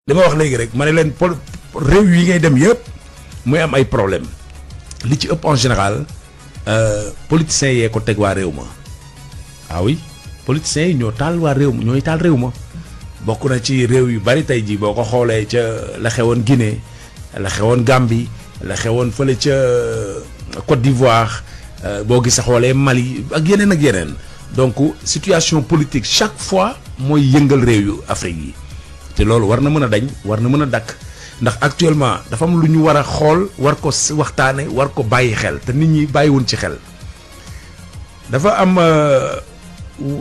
li ma wax léegi rek ma ne leen réew yi ngay dem yëpp muy am ay problème li ci ëpp en général politiciens yee ko teg waa réew ma ah oui politiciens yi ñoo taal waa réew ma ñooy taal réew ma bokk na ci réew yu bari tey jii boo ko xoolee ca la xewoon Guinée la xewoon Gambie la xewoon fële ca Côte d'Ivoire boo gisee xoolee Mali ak yeneen donc situation politique chaque fois mooy yëngal réew yu Afrique yi te loolu war na mën a dañ war na mën a dakk ndax actuellement dafa am lu ñu war a xool war ko waxtaane war ko bàyyi xel te nit ñi bàyyiwuñ ci xel dafa am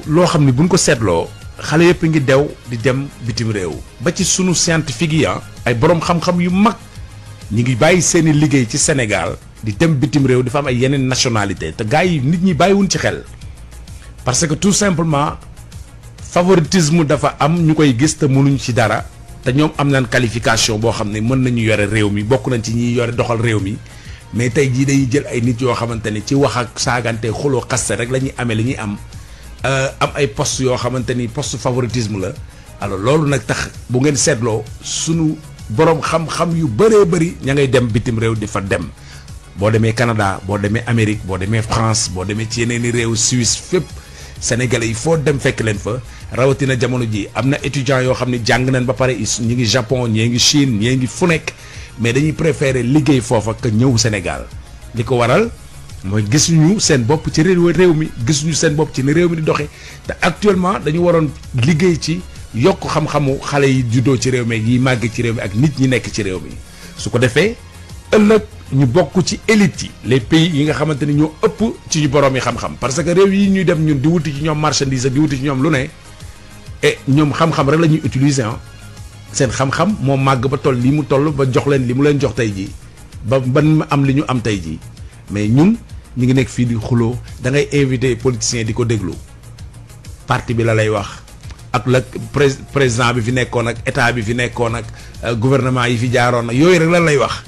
loo xam ni buñ ko seetloo xale yëpp ngi dew di dem bitim réew ba ci sunu scientifique yi ay borom xam-xam yu mag ñi ngi bàyyi seeni liggéey ci Sénégal di dem bitim réew dafa am ay yeneen nationalité te gars yi nit ñi bàyyiwuñ ci xel parce que tout simplement favoritisme dafa am ñu koy gis te mënuñ ci dara te ñoom am nañ qualification boo xam ne mën nañu yore réew mi bokk nañ ci ñi yore doxal réew mi mais tey jii day jël ay nit yoo xamante ne ci wax ak saagante xuloo xaste rek la ñuy amee li ñuy am ay poste yoo xamante ni poste favoritisme la alors loolu nag tax bu ngeen seetloo sunu borom xam-xam yu bëree bëri ña ngay dem bitim réew di fa dem boo demee Canada boo demee Amérique boo demee France boo demee ci yeneen i réew Suisse fépp Sénégalais yi foo dem fekk leen fa rawatina jamono ji am na étudiants yoo xam ne jàng nañ ba pare ñi ngi Japon ñii ngi Chine ñii ngi fu nekk mais dañuy préférer liggéey foofa que ñëw Sénégal li ko waral mooy gisuñu seen bopp ci réew mi gisuñu seen bopp ci ni réew mi di doxee te actuellement dañu waroon liggéey ci yokk xam-xamu xale yi juddoo ci réew mi yi màgg ci réew mi ak nit ñi nekk ci réew mi su ko defee ëllëg ñu bokk ci élite yi les pays yi nga xamante ni ñoo ëpp ci ñu borom yi xam-xam parce que réew yi ñuy dem ñun di wuti ci ñoom marchandise ak di wuti ci ñoom lu ne et ñoom xam-xam rek la ñuy utiliser seen xam-xam moo màgg ba toll li mu toll ba jox leen li mu leen jox tey jii ba ban am li ñu am tey jii mais ñun ñu ngi nekk fii di xuloo da ngay invité politicien di ko déglu parti bi la lay wax ak la président bi fi nekkoon ak état bi fi nekkoon ak gouvernement yi fi jaaroon ak yooyu rek lan lay wax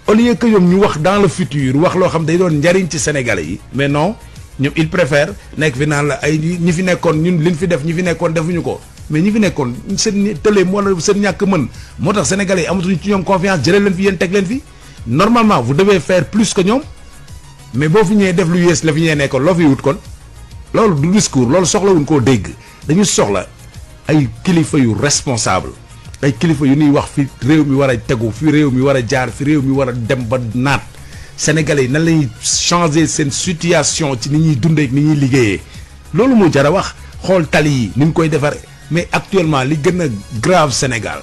au lieu que ñoom ñu wax dans le futur wax loo xam day doon njariñ ci Sénégalais yi mais non ñoom il préfère nekk fi naan la ay ñi fi nekkoon ñun liñ fi def ñi fi nekkoon defuñu ko mais ñi fi nekkoon seen tële wala seen ñàkk mën moo tax Sénégalais yi amatuñu ci ñoom confiance jëlee leen fi yéen teg leen fi normalement vous devez faire plus que ñoom mais boo fi ñëwee def lu yées la fi ñëwee nekkoon loo fi wut kon loolu du discours loolu soxlawuñ koo dégg dañu soxla ay kilifa yu responsable ay kilifa yu ñuy wax fi réew mi war a tegu fi réew mi war a jaar fi réew mi war a dem ba naat Sénégalais yi nan lañuy changer seen situation ci ni ñuy dundee ak ni ñuy liggéeyee loolu moo jar a wax xool tali yi ni ñu koy defar mais actuellement li gën a grave Sénégal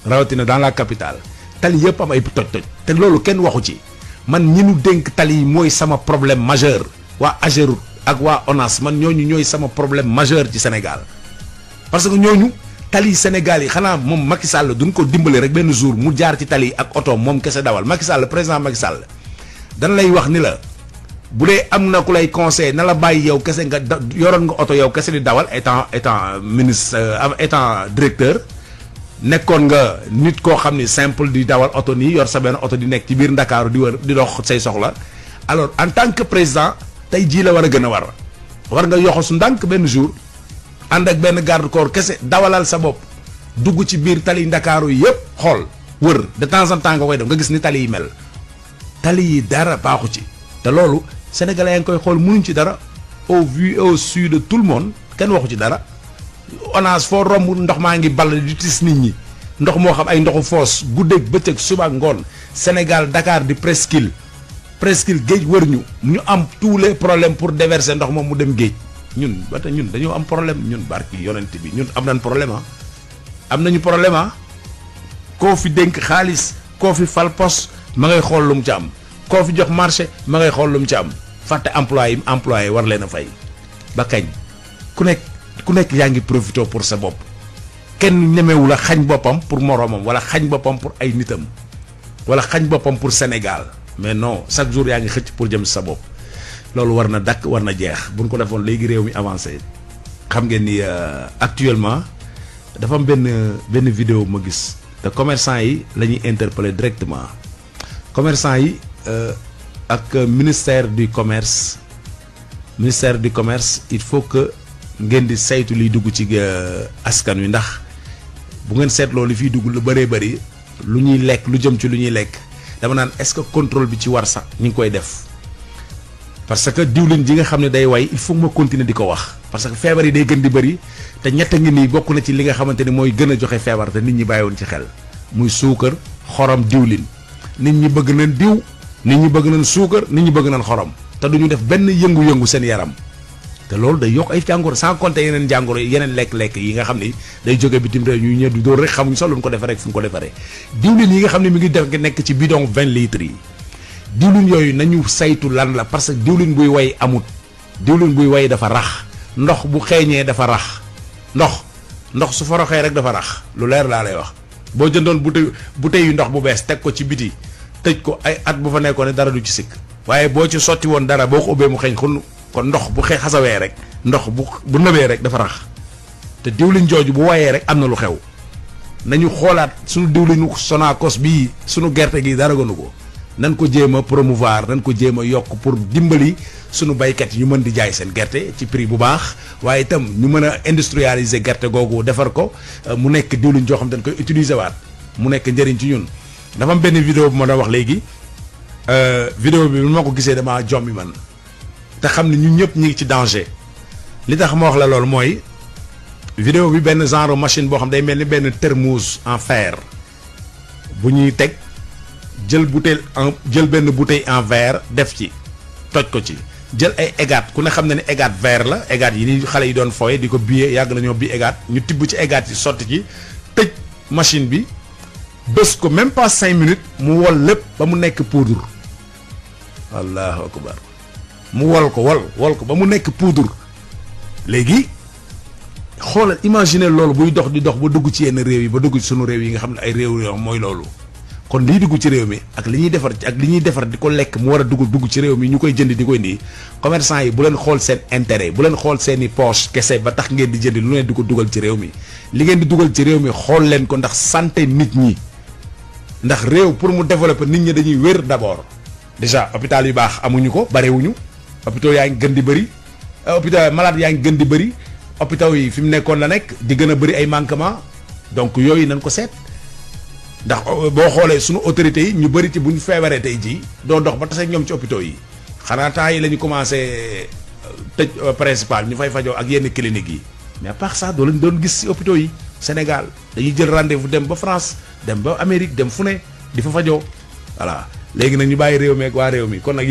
rawatina dans la capitale tali yëpp am ay toj-toj te loolu kenn waxu ci man ñi nu dénk tali yi mooy sama problème majeur waa Ageroute ak waa ONAS man ñooñu ñooy sama problème majeur ci Sénégal parce que ñooñu tali Sénégal yi xanaa moom Macky Sall duñ ko dimbale rek benn jour mu jaar ci tali ak oto moom kese dawal Macky Sall président Macky Sall dana lay wax ni la bu dee am na ku lay conseil na la bàyyi yow kese nga yoroon nga oto yow kese di dawal étant ministre étant directeur nekkoon nga nit koo xam ni simple di dawal oto nii yor sa benn oto di nekk ci biir Ndakaaru di wër di dox say soxla alors en tant que président tey jii la war a gën a war nga yoxo su ndànk benn jour ànd ak benn garde corps kese dawalal sa bopp dugg ci biir tali Ndakaaru yëpp xool wër de temps en temps nga koy def nga gis ni tali yi mel tali yi dara baaxu ci te loolu sénégalais yaa ngi koy xool mënuñ ci dara au vu au su de tout le monde kenn waxu ci dara ONAS foo romb ndox maa ngi ball di tis nit ñi ndox moo xam ay ndoxu foos guddeeg bëccëg suba ak ngoon Sénégal Dakar di presqu'île géej wër ñu am tous les problèmes pour déverser ndox moom mu dem géej ñun ba tey ñun dañoo am problème ñun barki yonent bi ñun am nañ problème am nañu problème koo fi dénk xaalis koo fi fal poste ma ngay xool lu mu ci am koo fi jox marché ma ngay xool lu mu ci am fàtte employé war leen a fay ba kañ ku nekk yaa ngi profité pour sa bopp kenn ñemewu la xañ boppam pour moroomam wala xañ boppam pour ay nitam wala xañ boppam pour Sénégal mais non chaque jour yaa ngi xëcc pour jëm sa bopp loolu war na dakk war na jeex buñ ko defoon léegi réew mi avancé xam ngeen ni actuellement dafa am benn vidéo ma gis te commerçant yi la ñuy interpeller directement commerçant yi ak ministère du commerce il faut que ngeen di saytu liy dugg ci askan wi ndax bu ngeen seetloo li fiy dugg lu bëree bëri lu ñuy lekk lu jëm ci lu ñuy lekk dama naan est-ce que contrôle bi ci war sax ñu ngi koy def parce que diwlin ji nga xam ne day way il faut ma continuer di ko wax parce que feebar yi day gën di bëri te ñett ngi nii bokk na ci li nga xamante ni mooy gën a joxe feebar te nit ñi bàyyiwoon ci xel muy suukar xorom diwlin nit ñi bëgg nañ diw nit ñi bëgg nañ suukar nit ñi bëgg nañ xorom te duñu def benn yëngu-yëngu seen yaram te loolu day yokk ay jàngoro sans compter yeneen jàngoro yeneen lekk-lekk yi nga xam ni day jóge bitim réew ñuy ñëw di dóor rek xamuñ sax lu mu ko defee rek fu mu ko defaree diwlin yi nga xam ne mi ngi def nekk ci bidon 20 litres yi diwlin yooyu nañu saytu lan la parce que diwlin buy way amut diwlin buy way dafa rax ndox bu xeeñee dafa rax ndox su foroxee rek dafa rax lu leer laa lay wax boo jëndoon bouteille yu ndox bu bees teg ko ci biti tëj ko ay at bu fa nekkoon ne dara du ci sikk waaye boo ci sotti woon dara boo ko ubbee mu xeeñ xun kon ndox bu xasawee rek ndox bu nëbee rek dafa rax te diwlin jooju bu wayee rek am na lu xew nañu xoolaat suñu diwlinu Sonacos bii suñu gerte gi dara gënu ko nan ko jéem a promouvoir nan ko jéem a yokk pour dimbali suñu baykat yi ñu mën di jaay seen gerte ci prix bu baax waaye itam ñu mën a industrialiser gerte googu defar ko mu nekk diwlin joo xam dañ koy utiliser waat mu nekk njëriñ ci ñun dafa am benn vidéo bu ma doon wax léegi vidéo bi ma ko gisee damaa jommi man te xam ne ñun ñëpp ñu ngi ci danger li tax ma wax la loolu mooy vidéo bi benn genre machine boo xam day mel ni benn thermos en fer bu ñuy teg jël benn bouteille en verre def ci toj ko ci jël ay égat ku ne xam ne ne égat verre la égat yi ni xale yi doon fooye di ko biyee yàgg nañoo bi égat ñu tibb ci égat yi sotti ci tëj machine bi bés ko même pas 5 minutes mu wol lépp ba mu nekk poudre allahu akbar mu wol ko ba mu nekk poudre léegi xoolal imaginer loolu buy dox di dox ba dugg ci yenn réew yi ba dugg ci sunu réew yi nga xam ne ay réew yoo mooy loolu kon liy dugg ci réew mi ak li ñuy defar di ko lekk mu war a dugg ci réew mi ñu koy jënd di koy indi commerçant yi bu leen xool seen intérêt bu leen xool seeni poche kese ba tax ngeen di jënd lu ne di ko dugal ci réew mi li ngeen di dugal ci réew mi xool leen ko ndax santé nit ñi ndax réew pour mu développer nit ñi dañuy wér d'abord déjà hôpital yu baax amuñu ko barewuñu hôpitaux yaa ngi gën di bëri hôpital malade yaa ngi gën di bëri hôpitaux yi fi mu nekkoon la nekk di gën a bëri ay manquement donc yooyu nañ ko seet ndax boo xoolee suñu autorités yi ñu bëri ci bu ñu feebaree tey jii doo dox ba tase ñoom ci hôpitaux yi xanaa temps yi la ñu commencé tëj principal ñu fay fajoo ak yenn cliniques yi mais à part ça doo leen doon gis ci hôpitaux yi Sénégal dañuy jël rendez-vous dem ba France dem ba Amérique dem fu ne di fa fajoo voilà léegi nag ñu bàyyi réew mi ak waa réew mi kon nag